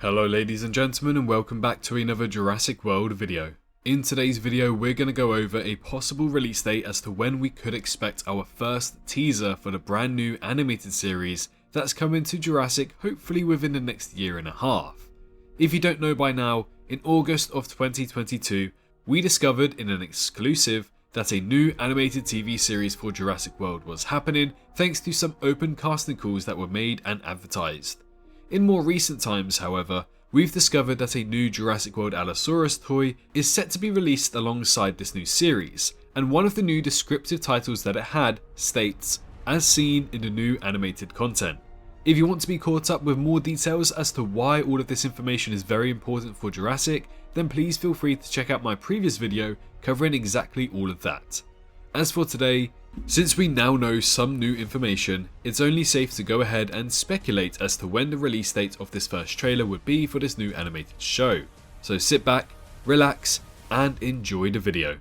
Hello ladies and gentlemen, and welcome back to another Jurassic World video. In today's video we're going to go over a possible release date as to when we could expect our first teaser for the brand new animated series that's coming to Jurassic hopefully within the next year and a half. If you don't know by now, in August of 2022 we discovered in an exclusive that a new animated TV series for Jurassic World was happening thanks to some open casting calls that were made and advertised. In more recent times, however, we've discovered that a new Jurassic World Allosaurus toy is set to be released alongside this new series, and one of the new descriptive titles that it had states, "As seen in the new animated content." If you want to be caught up with more details as to why all of this information is very important for Jurassic, then please feel free to check out my previous video covering exactly all of that. As for today, since we now know some new information, it's only safe to go ahead and speculate as to when the release date of this first trailer would be for this new animated show. So sit back, relax, and enjoy the video.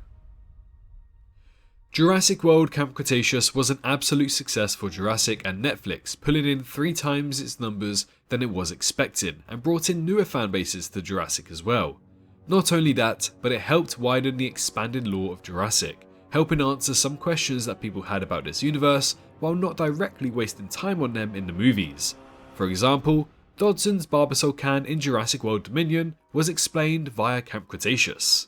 Jurassic World Camp Cretaceous was an absolute success for Jurassic and Netflix, pulling in 3 times its numbers than it was expected, and brought in newer fan bases to Jurassic as well. Not only that, but it helped widen the expanded lore of Jurassic, helping answer some questions that people had about this universe while not directly wasting time on them in the movies. For example, Dodson's Barbasol can in Jurassic World Dominion was explained via Camp Cretaceous.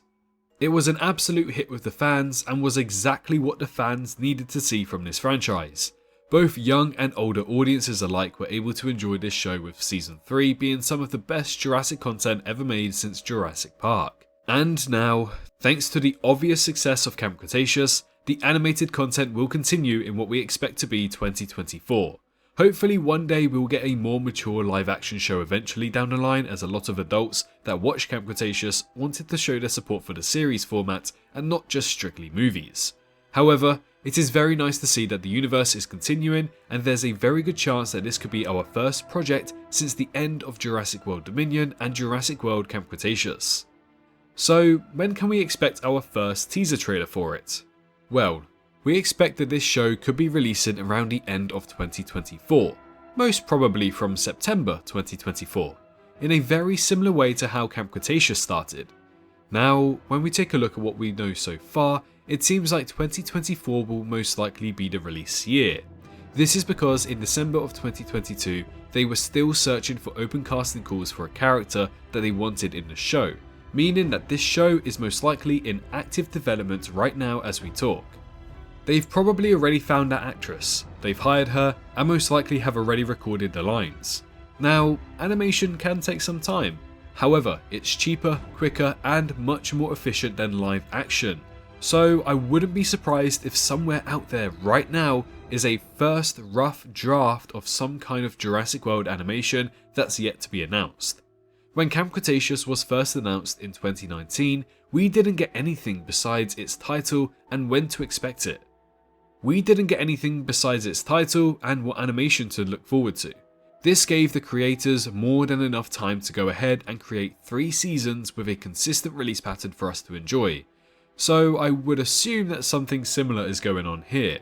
It was an absolute hit with the fans and was exactly what the fans needed to see from this franchise. Both young and older audiences alike were able to enjoy this show, with Season 3 being some of the best Jurassic content ever made since Jurassic Park. And now, thanks to the obvious success of Camp Cretaceous, the animated content will continue in what we expect to be 2024. Hopefully one day we'll get a more mature live action show eventually down the line, as a lot of adults that watched Camp Cretaceous wanted to show their support for the series format and not just strictly movies. However, it is very nice to see that the universe is continuing, and there's a very good chance that this could be our first project since the end of Jurassic World Dominion and Jurassic World Camp Cretaceous. So, when can we expect our first teaser trailer for it? Well, we expect that this show could be releasing around the end of 2024, most probably from September 2024, in a very similar way to how Camp Cretaceous started. Now, when we take a look at what we know so far, it seems like 2024 will most likely be the release year. This is because in December of 2022, they were still searching for open casting calls for a character that they wanted in the show, meaning that this show is most likely in active development right now as we talk. They've probably already found that actress, they've hired her, and most likely have already recorded the lines. Now, animation can take some time, however, it's cheaper, quicker, and much more efficient than live action. So I wouldn't be surprised if somewhere out there right now is a first rough draft of some kind of Jurassic World animation that's yet to be announced. When Camp Cretaceous was first announced in 2019, we didn't get anything besides its title and when to expect it. What animation to look forward to. This gave the creators more than enough time to go ahead and create 3 seasons with a consistent release pattern for us to enjoy. So I would assume that something similar is going on here.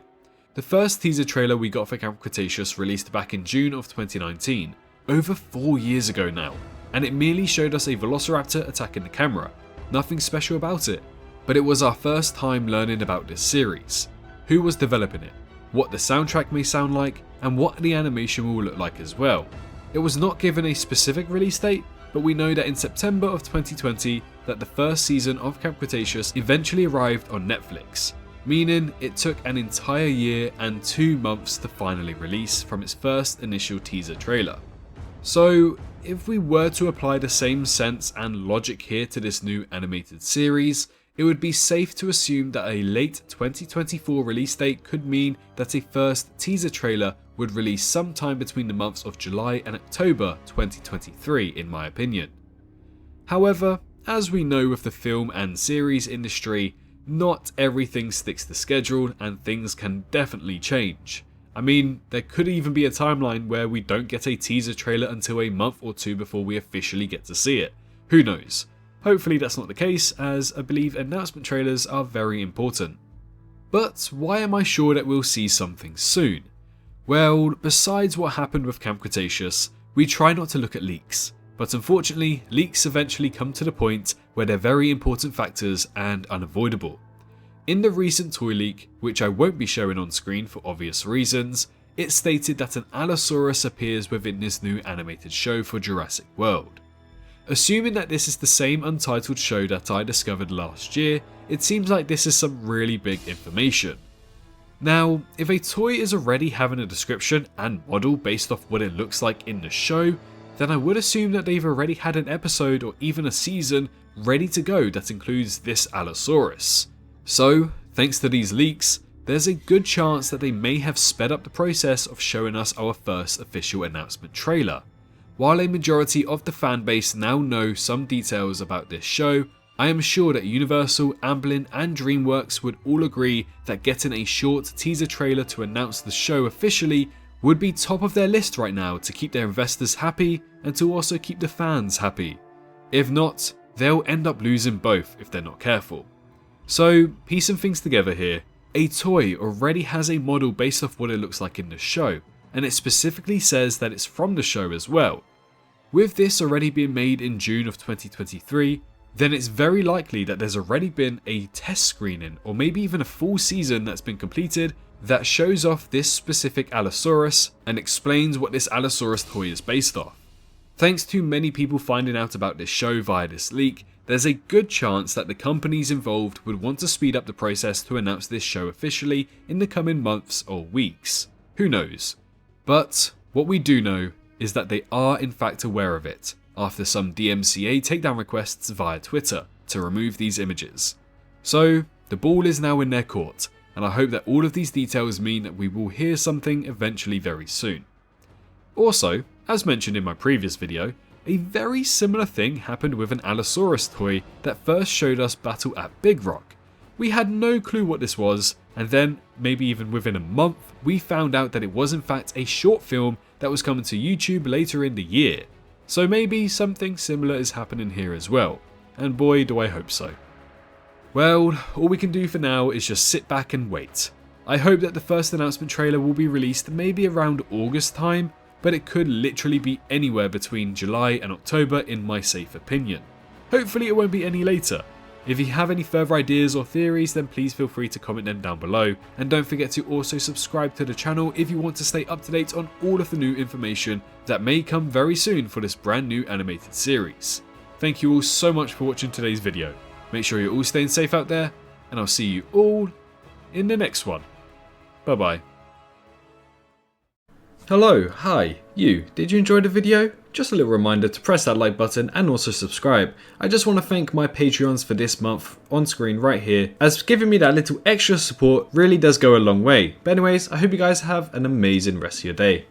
The first teaser trailer we got for Camp Cretaceous released back in June of 2019, over 4 years ago now, and it merely showed us a velociraptor attacking the camera. Nothing special about it, but it was our first time learning about this series, who was developing it, what the soundtrack may sound like, and what the animation will look like as well. It was not given a specific release date, but we know that in September of 2020 that the first season of Camp Cretaceous eventually arrived on Netflix, meaning it took an entire year and 2 months to finally release from its first initial teaser trailer. So if we were to apply the same sense and logic here to this new animated series, it would be safe to assume that a late 2024 release date could mean that a first teaser trailer would release sometime between the months of July and October 2023 in my opinion. However, as we know with the film and series industry, not everything sticks to schedule and things can definitely change. I mean, there could even be a timeline where we don't get a teaser trailer until a month or 2 before we officially get to see it. Who knows? Hopefully that's not the case, as I believe announcement trailers are very important. But why am I sure that we'll see something soon? Well, besides what happened with Camp Cretaceous, we try not to look at leaks. But unfortunately, leaks eventually come to the point where they're very important factors and unavoidable. In the recent toy leak, which I won't be showing on screen for obvious reasons, it stated that an Allosaurus appears within this new animated show for Jurassic World. Assuming that this is the same untitled show that I discovered last year, it seems like this is some really big information. Now, if a toy is already having a description and model based off what it looks like in the show, then I would assume that they've already had an episode or even a season ready to go that includes this Allosaurus. So, thanks to these leaks, there's a good chance that they may have sped up the process of showing us our first official announcement trailer. While a majority of the fanbase now know some details about this show, I am sure that Universal, Amblin and DreamWorks would all agree that getting a short teaser trailer to announce the show officially would be top of their list right now to keep their investors happy and to also keep the fans happy. If not, they'll end up losing both if they're not careful. So, piecing things together here, a toy already has a model based off what it looks like in the show, and it specifically says that it's from the show as well. With this already being made in June of 2023, then it's very likely that there's already been a test screening or maybe even a full season that's been completed that shows off this specific Allosaurus and explains what this Allosaurus toy is based off. Thanks to many people finding out about this show via this leak, there's a good chance that the companies involved would want to speed up the process to announce this show officially in the coming months or weeks. Who knows? But what we do know is that they are in fact aware of it, after some DMCA takedown requests via Twitter to remove these images. So, the ball is now in their court, and I hope that all of these details mean that we will hear something eventually very soon. Also, as mentioned in my previous video, a very similar thing happened with an Allosaurus toy that first showed us battle at Big Rock. We had no clue what this was, and then, maybe even within a month, we found out that it was in fact a short film that was coming to YouTube later in the year. So maybe something similar is happening here as well, and boy do I hope so. Well, all we can do for now is just sit back and wait. I hope that the first announcement trailer will be released maybe around August time, but it could literally be anywhere between July and October in my safe opinion. Hopefully it won't be any later. If you have any further ideas or theories, then please feel free to comment them down below, and don't forget to also subscribe to the channel if you want to stay up to date on all of the new information that may come very soon for this brand new animated series. Thank you all so much for watching today's video. Make sure you're all staying safe out there, and I'll see you all in the next one. Bye bye. Hello, hi, you. Did you enjoy the video? Just a little reminder to press that like button and also subscribe. I just want to thank my Patreons for this month on screen right here, as giving me that little extra support really does go a long way. But anyways, I hope you guys have an amazing rest of your day.